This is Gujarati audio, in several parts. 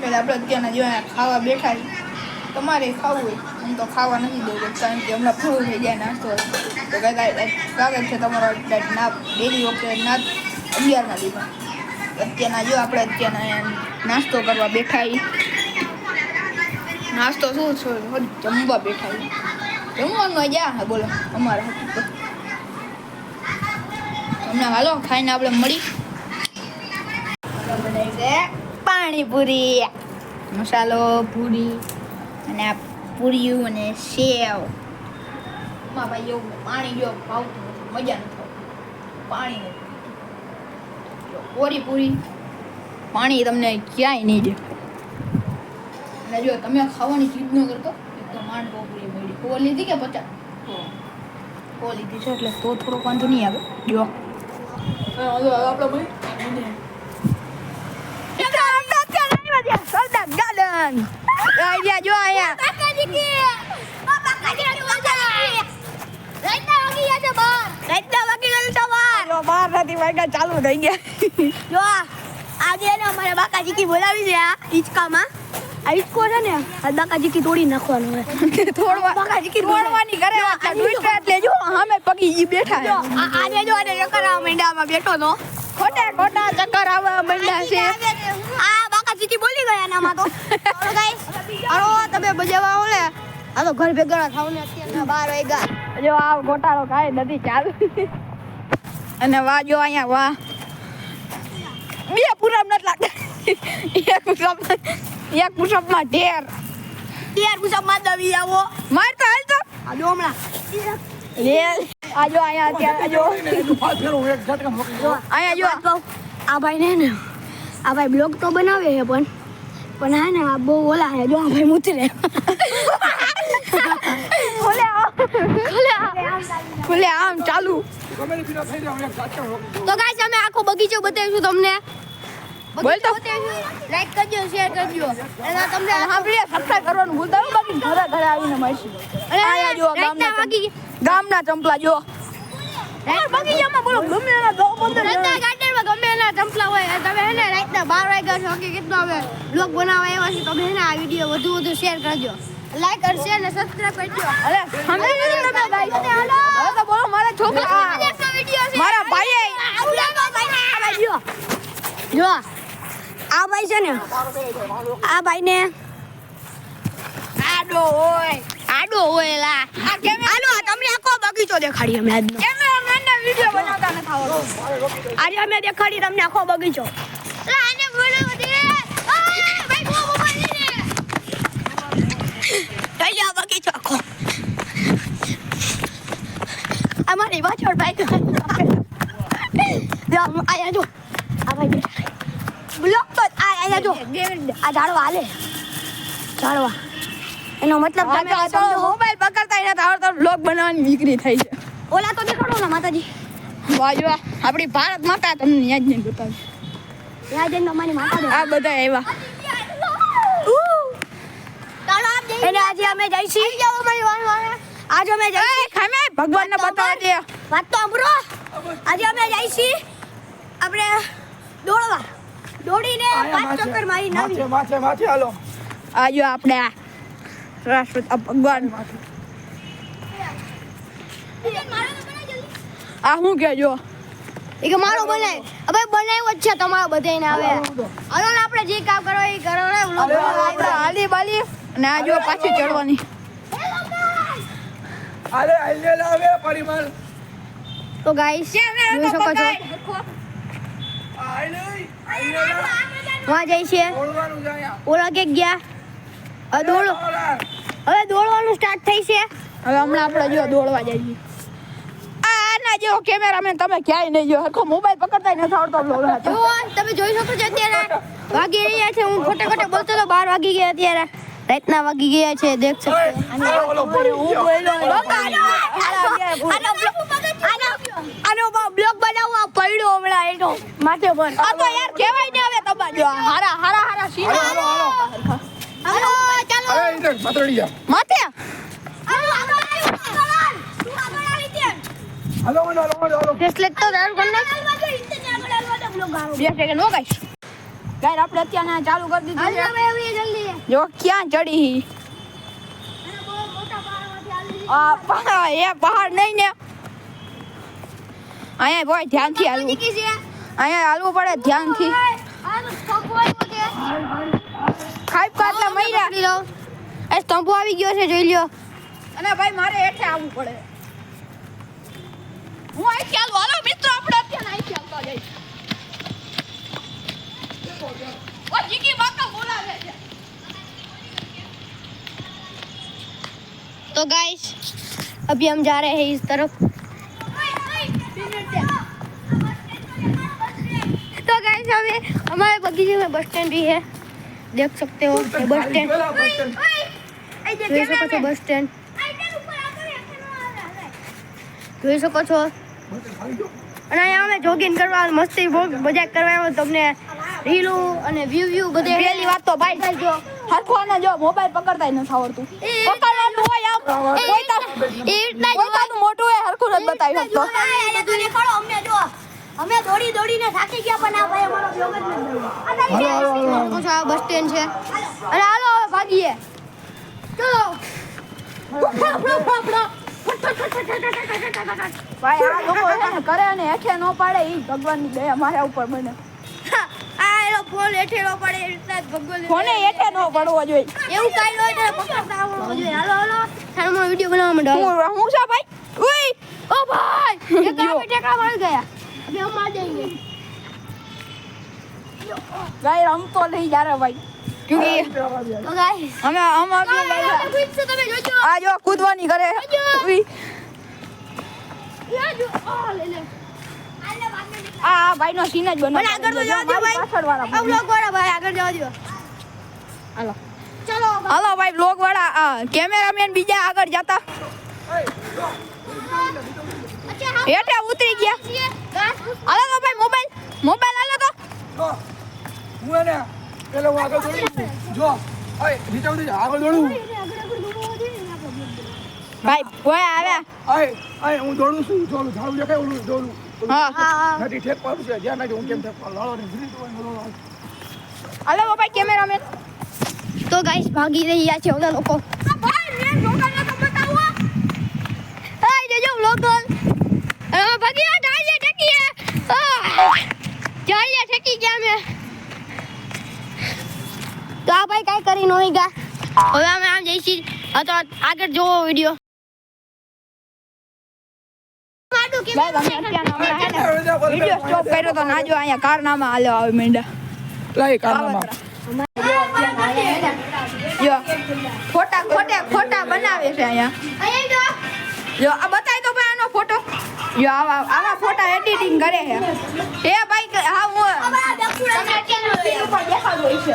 એટલે આપણે અત્યારના જો ખાવા બેઠા તમારે ખાવું હોય હું તો ખાવા નથી દઉં કારણ કે હમણાં પૂરું થઈ જાય નાસ્તો તો સ્વાગત છે તમારો ના ડેલી વખતે ના 11ના દીમાં અત્યારના જો આપણે અત્યારના નાસ્તો કરવા બેઠા નાસ્તો શું છે જમવા બેઠા જમવાનું જ્યાં હા બોલો અમારે હમણાં હાલો ખાઈને આપણે મળી બનાવી છે પાણીપુરી મસાલો પૂરી અને આ પૂરીયું અને સેવ માં ભાઈ એવું પાણી જો ભાવતું નથી મજા નથી પાણી નથી કોરી પૂરી પાણી તમને ક્યાંય નહીં દેખાય અને જો તમે ખાવાની જીદ ન કરતો એકદમ માંડ પૂરી મળી કો લીધી કે 50 કો લીધી છે એટલે તો થોડો વાંધો નહીં આવે જો આપણે ભાઈ સરદાર ગાર્ડન આયા જો આયા કાકાજી કી કાકાજી રાઈટના વાગી ગયા છે બાર લો 12 વાગ્યા ચાલુ થઈ ગયા જો આજે ને અમારે બાકાજી કી બોલાવી છે આ ઈચકામાં આ ઈચકો છે ને આ બાકાજી કી તોડી નાખવાનું છે તોડવા બાકાજી કી તોડવાની કરે એટલે જો સામે પગી ઈ બેઠા જો આજે જો આને ચક્કર આવવા માંડ્યામાં બેઠો નો ખોટા ચક્કર આવવા માંડ્યા છે આ બાકાજી કી બોલી ગયા નામાં તો હાલો ગાઈસ હાલો તમે બજાવા હો લે આ તો ઘર ભેગા થાવ ને અત્યારના 12 વાગ્યા જો આ ગોટાળો કાય નથી ચાલુ અને વાહ જો અહીંયા વાહ બે પૂરમ નત લાગતા એક પુષપમાં ઢેર પુષપમાં દવી આવો માર તો હાલ તો આ જો હમણાં લે આ જો અહીંયા અત્યારે જો અહીંયા જો આ ભાઈ ને આ ભાઈ બ્લોગ તો બનાવે છે પણ હા ને આ બહુ ઓલા હે જો આ ભાઈ મૂતરે ખોલે આમ ચાલુ તો ગાઈસ અમે આખો બગીચો બતાવીશું તમને બોલ તો લાઈક કરજો શેર કરજો અને તમને સાંભળીએ સબસ્ક્રાઇબ કરવાનું ભૂલતા નહીં બાકી ઘરે આવીને મળશું અને આયા જો ગામના ચંપલા જો બગીચામાં બોલો ગમે એના રાતના ગાર્ડનમાં ગમે એના ચંપલા હોય તમે હે ને રાતના 12 વાગ્યા છો કે કેટલો હવે બ્લોગ બનાવવા આવ્યા છે તમે હે ને આ વિડિયો વધુ શેર કરજો લાઈક અને શેર અને સબસ્ક્રાઇબ કરજો અરે સમજી લીધું તમે ભાઈ હવે તો બોલો મારા છોકરા મારા ભાઈ જો આ ભાઈ છે ને આ ભાઈ ને આડો હોય લા આ કેમે આલો તમને આખો બગીચો દેખાડી અમે આજનો કેમેરામેનને વિડિયો બનાવતા ન થાવો આજે અમે દેખાડી તમને આખો બગીચો લા આને બોલાવો દે ભાઈ બહુ મોબાઈલ ને કઈ આ બગીચો આખો અમારી પાછળ બાઈક જો આયા જો આ ભાઈ બ્લોક તો આયા જો આ ઝાડવા હાલે ઝાડવા એનો મતલબ તમે આ તો મોબાઈલ પકડતા ન તો આવડતો બ્લોગ બનાવવાની વિક્રી થઈ છે ઓલા તો દેખાડો ને માતાજી વાહ જો આપણી ભારત માતા તમને યાદ નહીં બતાવી યાદ ન મારી માતા આ બધા આવ્યા ચાલો આપ જઈ એને આજે અમે જઈશી જાવ મારી વાણ આજે અમે જઈશી ખામે ભગવાનને બતાવવા દે વાત તો સાંભળો આજે અમે જઈશી આપણે દોડવા દોડીને 5 ચક્કર મારી નાવી માથે હાલો આજો આપણે રાષ્ટ્ર ભગવાન આ હું કેજો એક મારો બનાય હવે બનાવ્યો જ છે તમારો બધાને આવે હાલો ને આપણે જે કામ કરો એ કરો ને હાલી બાલી અને આ જો પાછી ચડવાની અરે આલે લાવે પરિમાણ તો ગાઈસ જોઈ શકો છો વहाँ જઈ છે ઓલા કે ગયા દોડો હવે દોડવાનું સ્ટાર્ટ થઈ છે હવે હમણાં આપણે જો દોડવા જઈએ આના જેવો કેમેરામેન તમે ક્યાંય નહીં જો હરખો મોબાઈલ પકડતા નથી આવડતો બ્લોગ હતો તમે જોઈ શકો છો અત્યારે વાગી રહ્યા છે હું ખોટે બોલતો તો 12 વાગી ગયા અત્યારે રાતના વાગી ગયા છે દેખ શકો આનો બ્લોગ બનાવવા પડ્યો હમણાં એનો માથે પર આ તો યાર કહેવાય ને હવે તમાજો હારા સીન હાલો ચાલો અરે ઇધર માથડી જા માથે હાલો ટેસ્લેટ તો દર કોણ બે સેકન્ડ હો ગાઈસ ગાઈસ આપણે અત્યારે આ ચાલુ કરી દીધું છે. હાલો હવે આવી જલ્દી જો ક્યાં ચડી અને બહુ મોટા પહાડમાંથી હાલી આ પહાડ એ પહાડ નહીં ને અહીંયા ભાઈ ધ્યાનથી હાલવું દીધી છે અહીંયા હાલવું પડે ધ્યાનથી આ તો સ્તંભ આવ્યો છે ખાઈ કાટલા મૈરા પકડી લો એ સ્તંભ આવી ગયો છે જોઈ લ્યો અને ભાઈ મારે હેઠે આવવું પડે હું અહીંથી હાલું હાલો મિત્રો આપણે અત્યારે અહીંથી આવતા જઈશ ઓ જીકી બાકા બોલાવે છે तो गाइस अभी हम जा रहे हैं इस तरफ तो गाइस हमें हमारे बगीचे में बस स्टैंड भी है देख सकते हो ये बस स्टैंड જોઈ શકો છો બસ સ્ટેન્ડ જોઈ શકો છો અને અહીંયા અમે જોગિંગ કરવા મસ્તી મજાક કરવા તમને રીલું અને વ્યૂ બધે પહેલી વાત તો ભાઈ જો હરખવાને જો મોબાઈલ પકડતાય નથી આવડતું પકડવાનું હોય આમ કોઈ તારું મોટું હોય હરખું નથી બતાવી શકતો અમે દોડી દોડીને થાકી ગયા પણ આ ભાઈ અમારો બ્લોગ જ નથી આ બસ સ્ટેન્ડ છે અને હાલો હવે ભાગીએ ચલો ભાઈ આ લોકો છે ને કરે અને હેઠે ન પાડે ઈ ભગવાનની દયા મારા ઉપર બને આ એનો ફોન હેઠેલો પડે એટલા જ ભગવાન કોને હેઠે ન પડવો જોઈએ એવું કાઈ હોય તો પકડતા આવડવું જોઈએ હાલો હાલો થાળમાં વિડિયો બનાવવા માંડો હું છે ભાઈ ઉઈ ઓ ભાઈ એક આપે ટેકરા મારી ગયા અબે हम मार जाएंगे ભાઈ हम तो नहीं जा रहे भाई क्योंकि तो गाइस हम अभी कुछ से તમે જોજો આ જો કૂદવાની કરે ઉઈ યા જો આ લે લે આ ભાઈ નો સીન જ બનો પણ આગળ તો જવા દો ભાઈ પાછળવાળા આ બ્લોગ વાળા ભાઈ આગળ જવા દો હાલો ચલો હાલો ભાઈ બ્લોગ વાળા કેમેરામેન બીજા આગળ જતા અચ્છા હેઠે ઉતરી ગયા હાલો તો ભાઈ મોબાઈલ હાલો તો હું એને પેલો હું આગળ દોડું જો ઓય નીચે ઉતરી જા આગળ દોડું ભાઈ ઓય આવ્યા ઓય હું દોડું છું દોડું ઝાડું દેખાય ઓલું દોડું હા નથી ઠેક પાડું છે જ્યાં નાખી હું કેમ ઠેક પાડું લાડો ને ફ્રી તો હાલો તો ભાઈ કેમેરામેન તો ગાઈસ ભાગી રહ્યા છે ઓલા લોકો ભાઈ મેં બ્લોગર ને તો બતાવો આઈ જજો બ્લોગર ભાગી આ ડાળીએ ઠેકીએ ડાળીએ ઠેકી ગયા મે તો આ ભાઈ કાઈ કરી નોઈ ગયા હવે અમે આમ જઈશી તો આગળ જોવો વિડિયો ભાઈ તમે અત્યારે વિડિયો સ્ટોપ કર્યો તો ના જો અહીંયા કારનામા હાલ્યો આવે મેંડા લાઈ કારનામા જો ખોટા બનાવે છે અહીંયા જો આ બતાય તો ભાઈ આનો ફોટો જો આવા ફોટા એડિટિંગ કરે છે એ ભાઈ હા હું તમે અત્યારે સ્ક્રીન ઉપર દેખાડો છે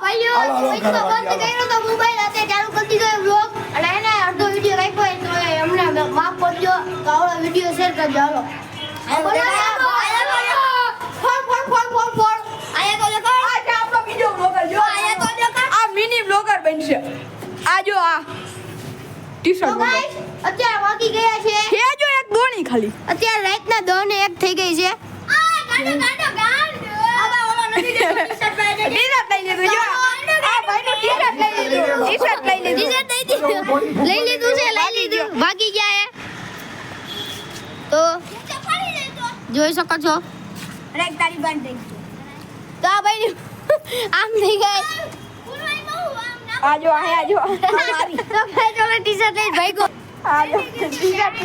ભાઈઓ બંધ કર્યો તો મોબાઈલ હાથે ચાલુ કરી દીધો વ્લોગ અને એને અડધો વિડિયો રાખ્યો તો અમને માફ કરજો તો આવડો વિડિયો શેર કરજો હાલો મિની બ્લોગર બનશે આ જો આ ટી-શર્ટ અત્યારે વાગી ગયા છે છે જો એક દોણી ખાલી અત્યારે રાતના 10 ને 1 થઈ ગઈ છે ટી-શર્ટ લઈ લીધું જો આ ભાઈનું ટી-શર્ટ લઈ લીધું ટી-શર્ટ લઈ લીધું લઈ લીધું છે લઈ લીધું ભાગી ગયા હે તો જોઈ શકો છો તારી બંધ થઈ તો આ ભાઈ આમ થઈ ગઈ આ જો આ જો મારી તો ભાઈ જોડે ટી-શર્ટ લઈ ભાઈ આ જો ટી-શર્ટ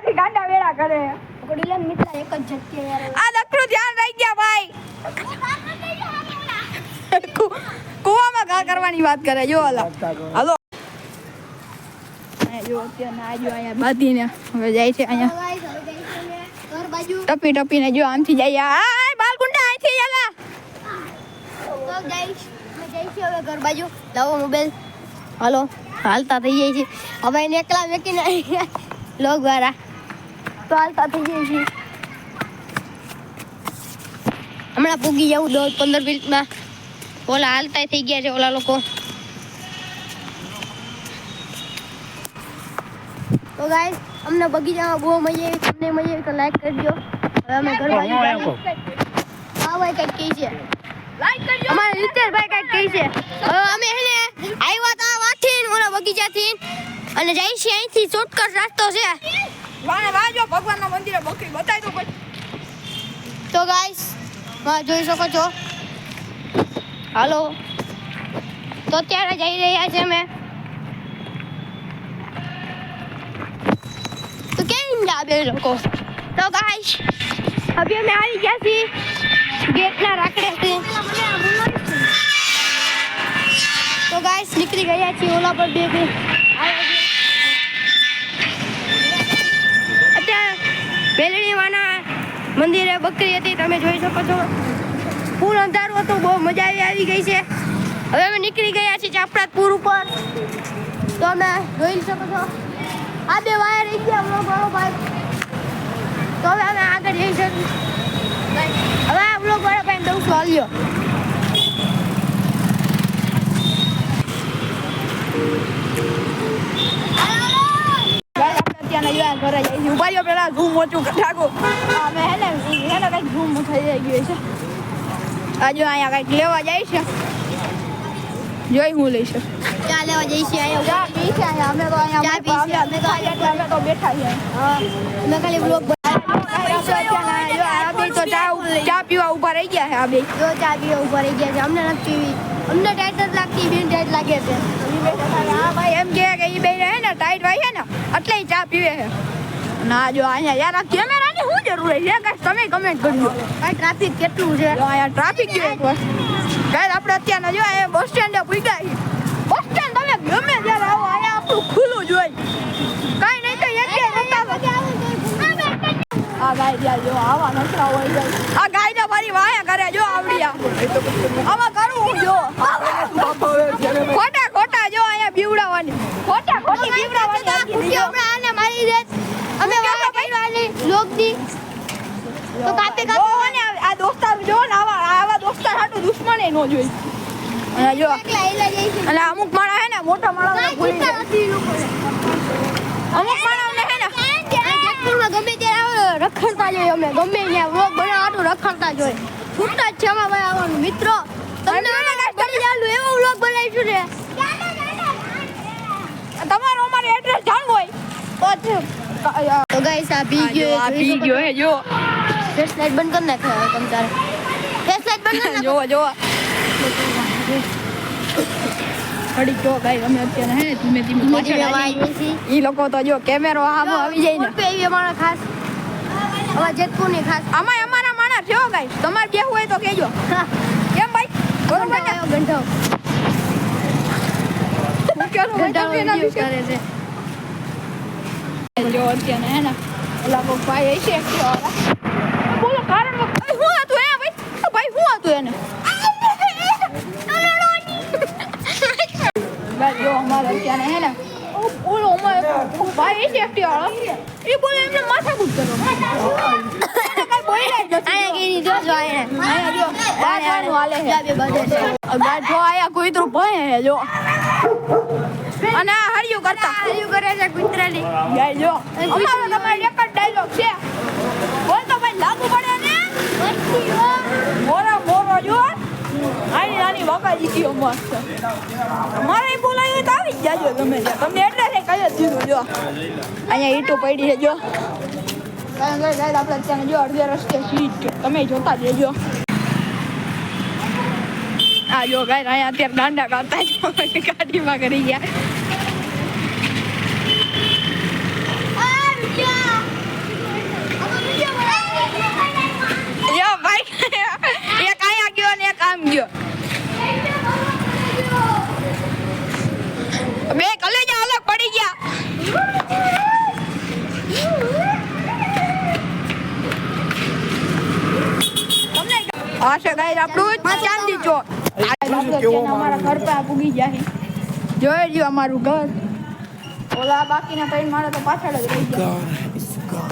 થી ગાંડા વેડા કરે કોડીલા મિત્ર એક જ ઝટકે યાર આ દકરું ધ્યાન રાખી ગયા ભાઈ કુવામાં ઘા કરવાની વાત કરે જો હાલો હાલો જો અત્યારે આ જો અહીંયા બાંધીને હવે જાય છે અહીંયા ઘર બાજુ ટપી ટપીને જો આમથી જાય આ બાલકુંડા અહીંથી ચાલા તો ગાઈસ અમે જઈશું હવે ઘર બાજુ લાવો મોબાઈલ હાલો હાલતા થઈ જાય છે હવે એને એકલા મેકીને લોગ વાળા તો હાલતા થઈ જાય છે હમણાં પૂગી જવું 10-15 મિનિટમાં ઓલા હાલતા થઈ ગયા છે ઓલા લોકો તો ગાઈસ અમને બગીચામાં બહુ મજા આવી તમને મજા આવી તો લાઈક કરજો હવે અમે ઘર બાજુ ભાઈ કંઈક કહી છે લાઈક કરજો અમારે રીતેશભાઈ કંઈક કહી છે હવે અમે હે ને આવ્યા તા વાથી ઓલા બગીચાથી અને જાય છે અહીંથી શોર્ટકટ રસ્તો છે વાને વાજો ભગવાનના મંદિરે બકરી બતાવી દો પછી તો ગાઈસ જોઈ શકો છો હાલો તો અત્યારે જઈ રહ્યા છે અમે તો કેમ જાબે લોકો તો ગાઈસ અભી અમે આવી ગયા છીએ ગેટના રાકડેથી તો ગાઈસ નીકળી ગયા છીએ ઓલા પર બે અત્યારે બેલડીવાના મંદિરે બકરી હતી તમે જોઈ શકો છો ફૂલ અંધારું હતું બહુ મજા આવી ગઈ છે હવે અમે નીકળી ગયા છીએ ચાપડાપુર ઉપર તો અમે જોઈ શકો છો આ બે વાયર રહી ગયા બ્લોગ ભાઈ તો હવે અમે આગળ જઈશું હવે આ બ્લોગ વાળા ભાઈ દઉં છું હાલ્યો અત્યારના જોયા ઘરે જઈ છે ઉભા રહ્યો પેલા ઝૂમ ઓછું ઠાકો અમે હે ને કંઈક ઝૂમ થઈ ગયું છે આજે અહીંયા કંઈક લેવા જાય છે જોઈ હું લઈશ ચા લેવા જઈ છીએ અહીંયા ચા પી છે અહીંયા અમે તો અહીંયા ચા પી છે. અમે તો બેઠા છીએ અમે ખાલી બ્લોગ તો ચા પીવા ઉભા રહી ગયા છે આ બે જો ચા પીવા ઉપર રહી ગયા છે અમને નથી પીવી અમને ટાઈટ જ લાગતી બેન ટાઈટ લાગે છે હા ભાઈ એમ કે એ બે રહે ને ટાઈટ ભાઈ છે ને એટલે ચા પીવે છે ના જો અહીંયા યાર આ કેમેરાની શું જરૂર છે ગાઈસ તમે કમેન્ટ કરજો ભાઈ ટ્રાફિક કેટલું છે જો અહીંયા ટ્રાફિક જો એક વાર ગાઈસ આપણે અત્યારના જો અહીંયા બસ સ્ટેન્ડે પૂગ્યા છીએ બસ સ્ટેન્ડ તમે ગમે ત્યારે આવો અહીંયા આપણું ખુલ્લું જોઈ કાઈ નહીં તો એક આ ગાય જ્યાં જો આવા નસરા હોય જાય આ ગાય ને મારી વાયા કરે જો આવડિયા આમાં કરવું જો ખોટા ખોટા જો અહીંયા બીવડાવવાની ખોટા ખોટી બીવડાવવાની આપણે આને મારી દે અમે વાળા કરવાની લોકદી તો કાપે કાપે આ દોસ્તાર જો ને આવા દોસ્તાર હાટુ દુશ્મને નો જોઈ અને જો એકલા એલા જઈ છે અને અમુક માણા હે ને મોટા માણા ભૂલી જાય અમુક માણા હે ને જેતપુરમાં ગમે ત્યારે આવે રખડતા જોઈએ અમે ગમે ત્યાં વ્લોગ બનાવવાનું રખડતા જોઈએ છૂટતા જ છે અમારા ભાઈ આવવાનું મિત્રો તમને કરી ચાલુ એવો વ્લોગ બનાવીશું ને તમારો અમારે એડ્રેસ જાણવું હોય તો તો ગાઈસ આ પી ગયો હે જો ફેસ લાઈટ બંધ કરી નાખો તમ તારે ફેસ લાઈટ બંધ કરી નાખો જો ઘડી જો ગાઈ અમે અત્યારે હે ધીમે ધીમે પાછળ આવી ઈ લોકો તો જો કેમેરો આમ આવી જાય ને પે એ મારા ખાસ હવે જેતપુરની ખાસ આમાં અમારા માણસ છે ગાઈ તમારે બેહવું હોય તો કહેજો કેમ ભાઈ બરોબર ને ગંઠાવ ગંઠાવ કરે છે જો અત્યારે હે ને ઓલા કો ભાઈ હશે એકટીવાળા બોલો કારણ શું હતું હે ભાઈ ભાઈ શું હતું એને ભાઈ જો અમારે અત્યારે હે ને ઓલો અમારે ભાઈ હશે એકટીવાળા એ બોલે એમને માથાકૂટ કરો કઈ બોલાય જ નથી આયા ગઈ જો જો અહીંયા જો બાજવાનું હાલે છે બે બધે છે જો આયા કુતરું ભણે છે જો અને આ હરિયું કરતા હરિયું કરે છે કૂતરાની ગાય જો અમારો તમારે એક જ ડાયલોગ છે બોલ તો ભાઈ લાગુ પડે ને મોરો જો આની નાની વગાજી કયો મસ્ત મારે બોલાયું તો આવી જ જાજો તમે તમને એટલે કઈ જ દીધું જો અહીંયા ઈટો પડી છે જો આપણે ત્યાં જો અડધે રસ્તે સીટ તમે જોતા જજો આ જો ગાય અહીંયા અત્યારે દાંડા કાઢતા જ ગાડીમાં કરી ગયા યો ભાઈ એક આયા ગયો ને એક આમ ગયો બે કલેજા અલગ પડી ગયા તમને આ છે ગાય આપણું ચાંદી ચોક અમારા ઘર પર પૂગી જાય જોઈ લ્યો અમારું ઘર ઓલા બાકીના ત્રણ માણસ તો પાછળ જ રહી ગયા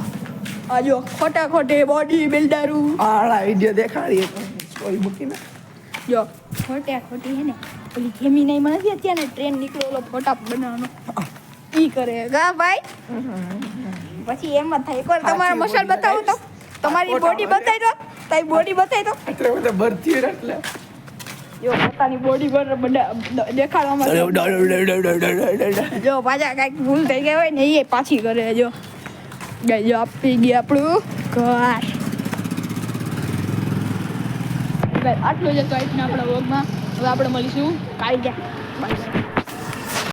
આ જો ખોટા ખોટે બોડી બિલ્ડરો આળા વિડિયો દેખાડીએ સ્ટોરી મૂકીને જો ખોટા ખોટી હે ને ઓલી ખેમી નહીં મને નથી અત્યારે ટ્રેન નીકળ્યો ઓલો ફોટા બનાવવાનો ઈ કરે ગા ભાઈ પછી એમ જ થાય એકવાર તમારો મસાલ બતાવો તો તમારી બોડી બતાવી દો. તારી બોડી બતાવી દો. એટલે બધા ભરતી એટલે જો પોતાની બોડી પર દેખાડવામાં જો પાછા કાંઈક ભૂલ થઈ ગઈ હોય ને એ પાછી કરે જો આપી ગયા આપણું ઘર. આટલું જ હતું આજના આપણા વ્લોગમાં. હવે આપણે મળીશું કાલે. બાય.